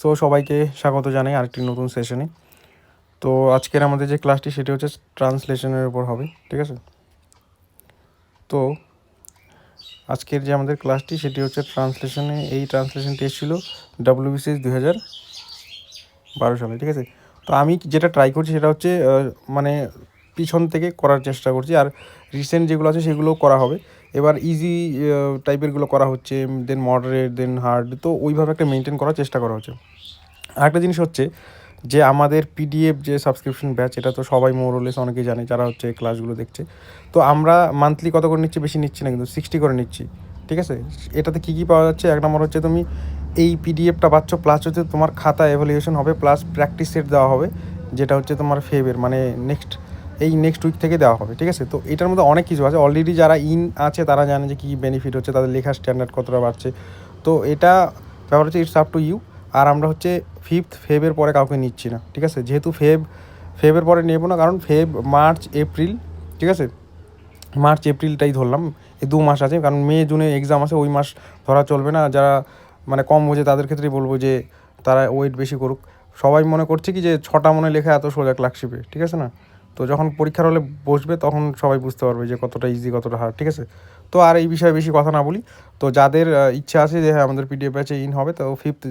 So সবাইকে স্বাগত জানাই আরেকটি নতুন সেশনে। তো আজকের আমাদের যে ক্লাসটি সেটি হচ্ছে ট্রান্সলেশনের উপর হবে, ঠিক আছে। তো আজকের যে আমাদের ক্লাসটি সেটি হচ্ছে ট্রান্সলেশনে। এই ট্রান্সলেশনটি এসেছিলো WBCS 2012 সালে, ঠিক আছে। তো আমি যেটা ট্রাই করছি সেটা হচ্ছে মানে পিছন থেকে করার চেষ্টা করছি, আর রিসেন্ট যেগুলো আছে সেগুলো করা হবে। এবার ইজি টাইপেরগুলো করা হচ্ছে, দেন মডারেট, দেন হার্ড, তো ওইভাবে একটা মেনটেন করার চেষ্টা করা হচ্ছে। আরেকটা জিনিস হচ্ছে যে আমাদের পিডিএফ যে সাবস্ক্রিপশন ব্যাচ, এটা তো সবাই মোরলেস অনেকেই জানে যারা হচ্ছে ক্লাসগুলো দেখছে। তো আমরা মান্থলি কত করে নিচ্ছি, বেশি নিচ্ছি না, কিন্তু 60 করে নিচ্ছি, ঠিক আছে। এটাতে কী কী পাওয়া যাচ্ছে? এক নম্বর হচ্ছে তুমি এই পিডিএফটা পাচ্ছ, প্লাস হচ্ছে তোমার খাতা এভালুয়েশন হবে, প্লাস প্র্যাকটিস সেট দেওয়া হবে, যেটা হচ্ছে তোমার ফেবের মানে নেক্সট উইক থেকে দেওয়া হবে, ঠিক আছে। তো এটার মধ্যে অনেক কিছু আছে, অলরেডি যারা আছে তারা জানে যে কী বেনিফিট হচ্ছে, তাদের লেখার স্ট্যান্ডার্ড কতটা বাড়ছে। তো এটা ব্যাপার হচ্ছে ইটস আপ টু ইউ। আর আমরা হচ্ছে 5th ফেবের পরে কাউকে নিচ্ছি না, ঠিক আছে। যেহেতু ফেবের পরে নেব না, কারণ মার্চ এপ্রিল, ঠিক আছে, মার্চ এপ্রিলটাই ধরলাম, এই 2 মাস আছে, কারণ মে জুনে এক্সাম আছে, ওই মাস ধরা চলবে না। যারা মানে কম বোঝে তাদের ক্ষেত্রেই বলবো যে তারা ওয়েট বেশি করুক। সবাই মনে করছে কি যে 6টা মনে লেখা এত সোজা ক্লার্কশিপে, ঠিক আছে না। তো যখন পরীক্ষার হলে বসবে তখন সবাই বুঝতে পারবে যে কতটা ইজি কতটা হার্ড, ঠিক আছে। তো আর এই বিষয়ে বেশি কথা না বলি। তো যাদের ইচ্ছা আছে যে হ্যাঁ আমাদের পিডিএফ ব্যাচে ইন হবে, তো 5th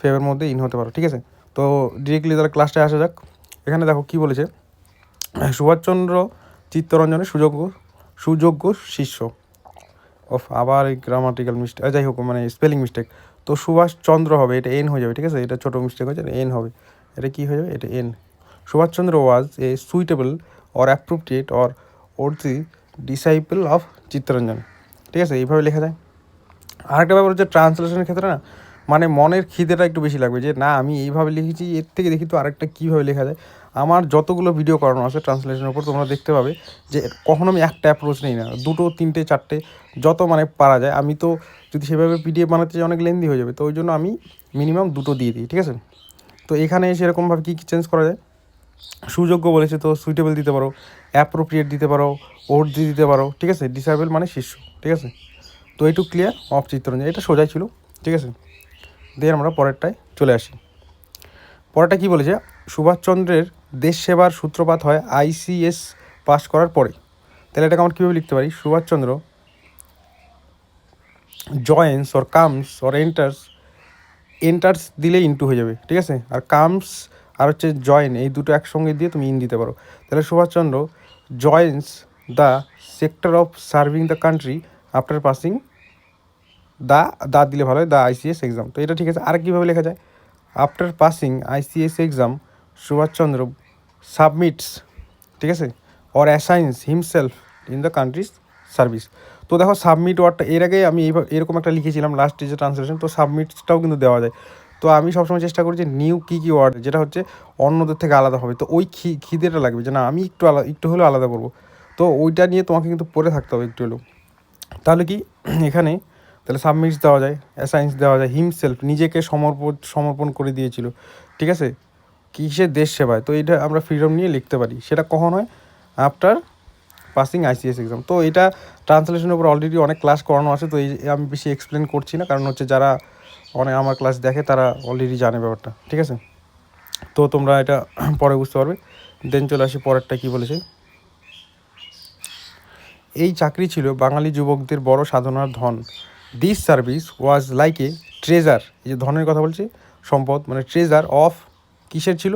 ফেবের মধ্যে ইন হতে পারো, ঠিক আছে। তো ডিরেক্টলি তারা ক্লাসটা আসা যাক। এখানে দেখো কী বলেছে, সুভাষচন্দ্র চিত্তরঞ্জনের সুযোগ্য শিষ্য। আবার এই গ্রামাটিক্যাল মিস্টেক, যাই হোক মানে স্পেলিং মিস্টেক। তো সুভাষচন্দ্র হবে, এটা এন হয়ে যাবে, ঠিক আছে। এটা ছোটো মিস্টেক হয়েছে, এন হবে, এটা কী হয়ে যাবে, এটা এন। Subhash Chandra was a suitable or appropriate or worthy disciple of Chittaranjan, ঠিক আছে, এইভাবে লেখা যায়। আরেকটা ব্যাপার হচ্ছে ট্রান্সলেশনের ক্ষেত্রে না, মানে মনের খিদেটা একটু বেশি লাগবে যে না আমি এইভাবে লিখেছি, এর থেকে দেখি তো আরেকটা কীভাবে লেখা যায়। আমার যতগুলো ভিডিও করানো আছে ট্রান্সলেশনের উপর তোমরা দেখতে পাবে যে কখনো আমি একটা অ্যাপ্রোচ নেই না, 2, 3, 4 যত মানে পারা যায়। আমি তো যদি সেভাবে পিডিএফ বানাতে চাই অনেক লেন্দি হয়ে যাবে, তো ওই জন্য আমি মিনিমাম 2 দিয়ে দিই, ঠিক আছে। তো এখানে সেরকমভাবে কী কী চেঞ্জ করা যায়, সুযোগ্য বলেছে তো সুইটেবল দিতে পারো, অ্যাপ্রোপ্রিয়েট দিতে পারো, ওর্থি দিতে পারো, ঠিক আছে। ডিসেবল মানে শিষ্য, ঠিক আছে। তো এইটুকু ক্লিয়ার অফ চিত্তরঞ্জন, এটা সোজাই ছিল, ঠিক আছে। দিয়ে আমরা পরেরটায় চলে আসি। পরেরটা কী বলেছে, সুভাষচন্দ্রের দেশ সেবার সূত্রপাত হয় ICS পাস করার পরে। তাহলে এটাকে আমরা কীভাবে লিখতে পারি, Subhash Chandra joins or comes or enters দিলে ইনটু হয়ে যাবে, ঠিক আছে। আর কামস আর হচ্ছে জয়েন, এই দুটো একসঙ্গে দিয়ে তুমি ইন দিতে পারো। তাহলে Subhash Chandra joins the sector of serving the country after passing the দিলে ভালো হয়, দ্য ICS এক্সাম। তো এটা ঠিক আছে। আর কীভাবে লেখা যায়, after passing ICS exam Subhash Chandra submits, ঠিক আছে, or assigns himself in the country's service. তো দেখো সাবমিট ওয়ার্ডটা এর আগে আমি এরকম একটা লিখেছিলাম লাস্ট যে ট্রান্সলেশন, তো সাবমিটসটাও কিন্তু দেওয়া যায়। তো আমি সবসময় চেষ্টা করি যে নিউ কী ওয়ার্ড যেটা হচ্ছে অন্যদের থেকে আলাদা হবে, তো ওই খিদেটা লাগবে যে না আমি একটু হলেও আলাদা করবো। তো ওইটা নিয়ে তোমাকে কিন্তু পড়ে থাকতে হবে একটু হলেও। তাহলে কি এখানে তাহলে সাবমিটস দেওয়া যায়, অ্যাসাইন্স দেওয়া যায়, হিমসেলফ নিজেকে সমর্পণ করে দিয়েছিল, ঠিক আছে, কিসের দেশ সেবায়। তো এটা আমরা ফ্রিডম নিয়ে লিখতে পারি। সেটা কখন হয়, আফটার পাসিং ICS এক্সাম। তো এটা ট্রান্সলেশনের উপর অলরেডি অনেক ক্লাস করানো আছে, তো এই আমি বেশি এক্সপ্লেন করছি না, কারণ হচ্ছে যারা অনেক আমার ক্লাস দেখে তারা অলরেডি জানে ব্যাপারটা, ঠিক আছে। তো তোমরা এটা পরে বুঝতে পারবে। দেন চলে আসি পরেরটা কী বলেছে, এই চাকরি ছিল বাঙালি যুবকদের বড় সাধনার ধন। This service was like a treasure, এই যে ধনের কথা বলছি, সম্পদ মানে ট্রেজার অফ কিসের ছিল,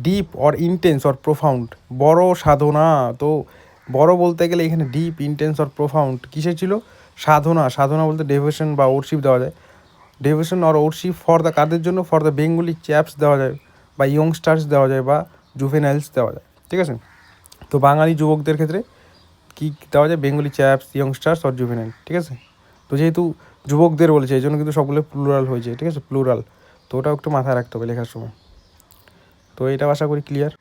deep or intense or profound, বড় সাধনা। তো বড় বলতে গেলে এখানে ডিপ, ইন্টেন্স অর প্রোফাউন্ড কিসের ছিল, সাধনা বলতে ডেভোশন বা ওরশিপ দেওয়া যায়, devotion or worship for the কাদের জন্য, ফর দ্য বেঙ্গলি চ্যাপস দেওয়া যায়, বা ইয়ংস্টার্স দেওয়া যায়, বা জুভেনাইলস দেওয়া যায়, ঠিক আছে। তো বাঙালি যুবকদের ক্ষেত্রে কী দেওয়া যায়, বেঙ্গলি চ্যাপস, ইয়ংস্টার্স অর জুভেনাইল, ঠিক আছে। তো যেহেতু যুবকদের বলেছে এই জন্য কিন্তু সবগুলো প্লুরাল হয়েছে, ঠিক আছে, প্লুরাল। তো ওটাও একটু মাথায় রাখতে হবে লেখার সময়। তো এটা আশা করি ক্লিয়ার।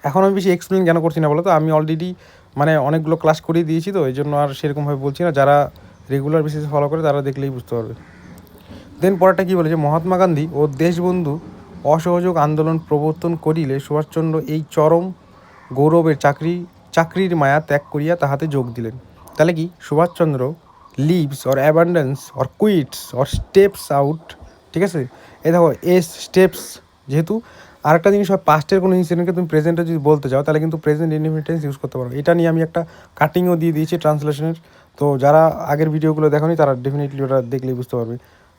এখন আমি বেশি এক্সপ্লেন কেন করছি না বলো তো, আমি অলরেডি মানে অনেকগুলো ক্লাস করিয়ে দিয়েছি, তো এই জন্য আর সেরকমভাবে বলছি না। যারা রেগুলার বেসিসে ফলো করে তারা দেখলেই বুঝতে পারবে। দেন পরেরটা কী বলেছে, মহাত্মা গান্ধী ও দেশবন্ধু অসহযোগ আন্দোলন প্রবর্তন করিলে সুভাষচন্দ্র এই চরম গৌরবের চাকরির মায়া ত্যাগ করিয়া তাহাতে যোগ দিলেন। তাহলে কি Subhash Chandra leaves or abandons or quits or steps out, ঠিক আছে, এই দেখো স্টেপস, যেহেতু আরেকটা জিনিস হয় পাস্টের কোনো ইনসিডেন্টকে তুমি প্রেজেন্টে যদি বলতে চাও তাহলে কিন্তু প্রেজেন্ট ইনডিফিনিট টেন্স ইউজ করতে পারো। এটা নিয়ে আমি একটা কাটিংও দিয়ে দিয়েছি ট্রান্সলেশনের, তো যারা আগের ভিডিওগুলো দেখোনি তারা ডেফিনেটলি ওটা দেখলেই বুঝতে পারবে।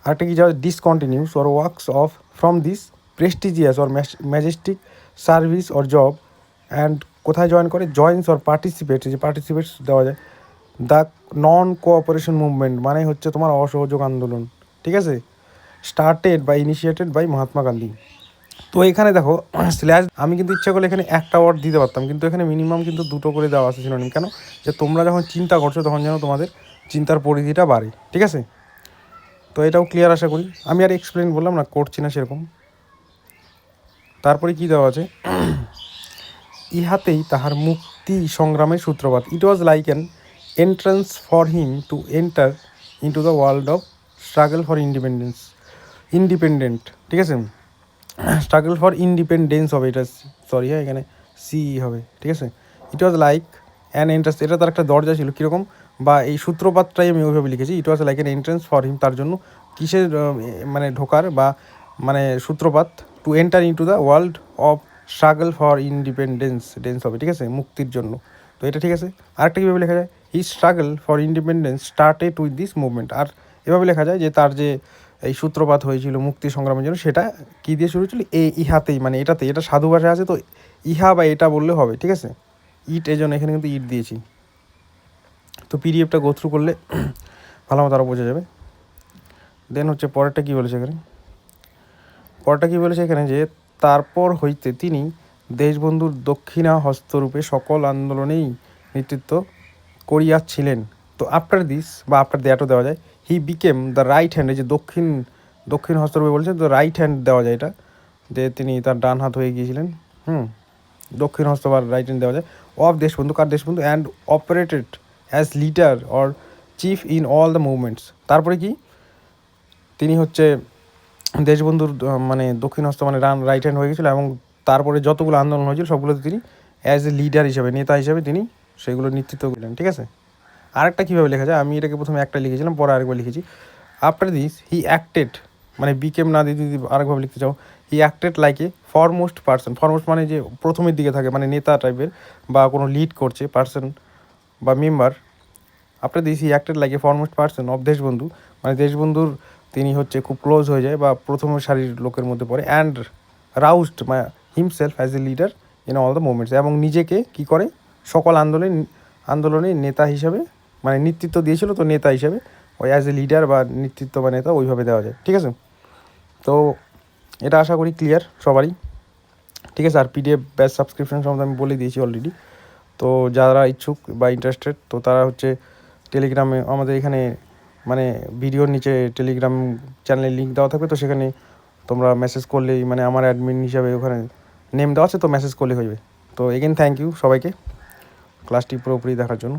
আরেকটা কি যাবে, discontinues or works off from this prestigious or majestic service or job and কোথায় জয়েন করে, জয়েন্স অর পার্টিসিপেটস, যে পার্টিসিপেটস দেওয়া যায়, দ্য নন কোঅপারেশন মুভমেন্ট মানে হচ্ছে তোমার অসহযোগ আন্দোলন, ঠিক আছে, স্টার্টেড বা ইনিশিয়েটেড বাই মহাত্মা গান্ধী। তো এখানে দেখো স্ল্যাশ, আমি কিন্তু ইচ্ছা করলে এখানে একটা ওয়ার্ড দিতে পারতাম, কিন্তু এখানে মিনিমাম কিন্তু দুটো করে দেওয়া আছে সিনোনিম। কেন, যে তোমরা যখন চিন্তা করছো তখন যেন তোমাদের চিন্তার পরিধিটা বাড়ে, ঠিক আছে। তো এটাও ক্লিয়ার আশা করি, আমি আর এক্সপ্লেন বললাম না, করছি না সেরকম। তারপরে কি দেওয়া আছে, ইহাতেই তাহার মুক্তি সংগ্রামের সূত্রপাত। It was like an entrance for him to enter into the world of struggle for independent, ঠিক আছে, স্ট্রাগল ফর ইন্ডিপেন্ডেন্স হবে এটা, সরি হ্যাঁ এখানে সি হবে, ঠিক আছে। ইট ওয়াজ লাইক অ্যান এন্ট্রান্স, এটা তার একটা দরজা ছিল কীরকম, বা এই সূত্রপাতটাই আমি ওইভাবে লিখেছি। It was like an entrance for him, তার জন্য কিসের মানে ঢোকার বা মানে সূত্রপাত, to enter into the world of struggle for ডেন্স হবে, ঠিক আছে, মুক্তির জন্য। তো এটা ঠিক আছে। আরেকটা কীভাবে লেখা যায়, he struggle for independence started with this movement, আর এভাবে লেখা যায় যে তার যে এই সূত্রপাত হয়েছিল মুক্তি সংগ্রামের জন্য, সেটা কী দিয়ে শুরু হয়েছিল, ইহাতেই, মানে এটাতে, এটা সাধু ভাষা আছে তো ইহা বা এটা বললে হবে, ঠিক আছে। ইট এই জন্য এখানে কিন্তু ইট দিয়েছি। তো পিডিএফটা গো থ্রু করলে ভালো মতো আরও বোঝা যাবে। দেন হচ্ছে পরেরটা কী বলেছে এখানে, পরেরটা কী বলেছে এখানে, যে তারপর হইতে তিনি দেশবন্ধুর দক্ষিণা হস্তরূপে সকল আন্দোলনেই নেতৃত্ব করিয়াছিলেন। তো আফটার দিস বা আফটার দ্যাটও দেওয়া যায়, he became the right hand, এই যে দক্ষিণ হস্তরূপে বলছে তো রাইট হ্যান্ড দেওয়া যায় এটা, যে তিনি তার ডান হাত হয়ে গিয়েছিলেন, দক্ষিণ হস্ত বা রাইট হ্যান্ড দেওয়া যায়, of Deshbandhu, car Deshbandhu, and operated as leader or chief in all the movements. তারপরে কি, তিনি হচ্ছে দেশবন্ধুর মানে দক্ষিণ হস্ত মানে রাইট হ্যান্ড হয়ে গেছিলো, এবং তারপরে যতগুলো আন্দোলন হয়েছিল সবগুলোতে তিনি অ্যাজ এ লিডার হিসেবে, নেতা হিসেবে তিনি সেগুলো নেতৃত্ব করলেন, ঠিক আছে। আরেকটা কীভাবে লেখা যায়, আমি এটাকে প্রথমে একটা লিখেছিলাম, পরে আরেকবার লিখেছি। আফটার দিস হি অ্যাক্টেড, মানে বিকেম না দিদি আরেকভাবে লিখতে চাও, হি acted like a foremost person, foremost মানে যে প্রথমের দিকে থাকে, মানে নেতা টাইপের বা কোনো লিড করছে পার্সন বা member. After this he acted like a foremost person of Deshbandhu, মানে দেশবন্ধুর তিনি হচ্ছে খুব ক্লোজ হয়ে যায় বা প্রথম সারির লোকের মধ্যে পড়ে, and রাউজড himself as a leader in all the movements, এবং নিজেকে কী করে সকল আন্দোলনে নেতা হিসাবে মানে নেতৃত্ব দিয়েছিল, তো নেতা হিসাবে ওই অ্যাজ এ লিডার বা নেতৃত্ব বা নেতা ওইভাবে দেওয়া যায়, ঠিক আছে। তো এটা আশা করি ক্লিয়ার সবারই, ঠিক আছে। আর পিডিএফ ব্যাচ সাবস্ক্রিপশন সম্বন্ধে আমি বলে দিয়েছি অলরেডি। তো যারা ইচ্ছুক বা ইন্টারেস্টেড, তো তারা হচ্ছে টেলিগ্রামে আমাদের এখানে মানে ভিডিওর নিচে টেলিগ্রাম চ্যানেলের লিঙ্ক দেওয়া থাকবে, তো সেখানে তোমরা মেসেজ করলেই, মানে আমার অ্যাডমিন হিসাবে ওখানে নেম দেওয়া আছে, তো মেসেজ করলেই হয়ে যাবে। তো এগেন থ্যাংক ইউ সবাইকে ক্লাসটি পুরোপুরি দেখার জন্য।